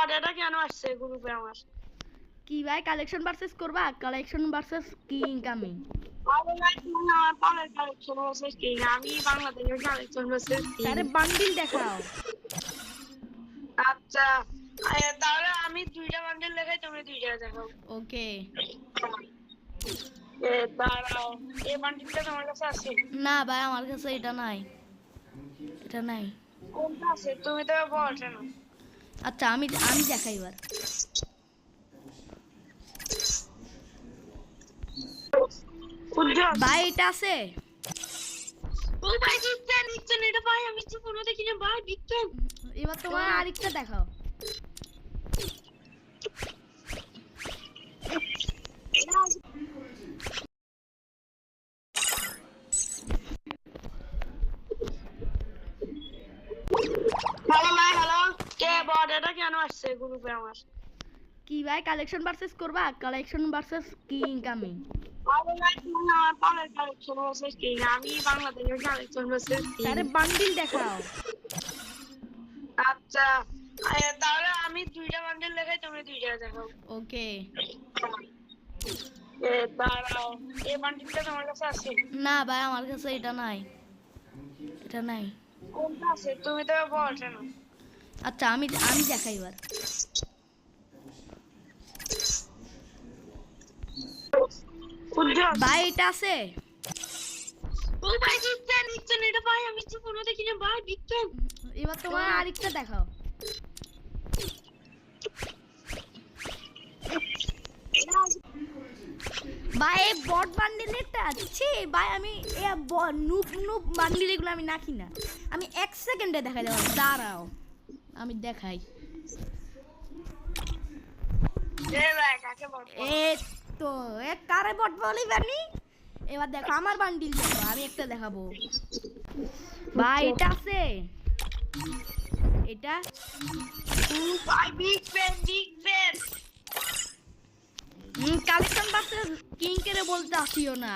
বট এটা কেন আসছে গ্রুপে আমার? কি ভাই কালেকশন ভার্সেস করবা? Collection versus king coming. আরে ভাই তুমি আমার পালের কালেকশন ভার্সেস কিং, আমি বাংলাদেশের কালেকশন ভার্সেস কিং। আরে বান্ডিল দেখাও। আচ্ছা তাহলে আমি দুইটা বান্ডেল দেখাই, তুমি দুইটা দেখাও। ওকে। দাঁড়াও, এই বান্ডেলটা তোমার কাছে আছে? না ভাই আমার কাছে এটা নাই, এটা নাই। কোনটা আছে? তুমি তো বলছো না। আচ্ছা আমি আমি দেখাই এবার। ভাই এটা আছে? ও ভাই দিচ্ছেন দিচ্ছেন, এটা ভাই আমি জীবনে দেখিনি ভাই, দিচ্ছেন। এবার তোমার আরেকটা দেখাও। হ্যালো ভাই, হ্যালো। কে বট এটা কেন আসছে গ্রুপে আমার? কি ভাই কালেকশন ভার্সেস করবা? Collection versus king coming. আরে ভাই তুমি আমার পালের কালেকশন ভার্সেস কিং, আমি বাংলাদেশের কালেকশন ভার্সেস কিং। আরে বান্ডিল দেখাও। আচ্ছা তাহলে আমি দুইটা বান্ডেল দেখাই, তুমি দুইটা দেখাও। ওকে। দাঁড়াও, এই বান্ডেলটা তোমার কাছে আছে? না ভাই আমার কাছে এটা নাই, এটা নাই। কোনটা আছে? তুমি তো বলছো না। আচ্ছা আমি আমি দেখাই এবার। ভাই এটা আছে? ও ভাই দিচ্ছেন দিচ্ছেন, এটা ভাই আমি জীবনে দেখিনি ভাই, দিচ্ছেন। এবার তোমার আরেকটা দেখাও। ভাই এই বট বান্ডিলেরটা ছি ভাই, আমি নুপ নুপ বান্ডিল এগুলো আমি নাকি না, আমি 1 সেকেন্ডে দেখাই দেবো। দাঁড়াও আমি দেখাই। ভাই কাকে বট? এই তো এক কারে বট বলি বানি। এবার দেখো আমার বান্ডিল দেখো, আমি একটা দেখাবো। ভাই এটা আছে? এটা ভাই big fan, big fan. Collection versus king কে বলতে আসিও না।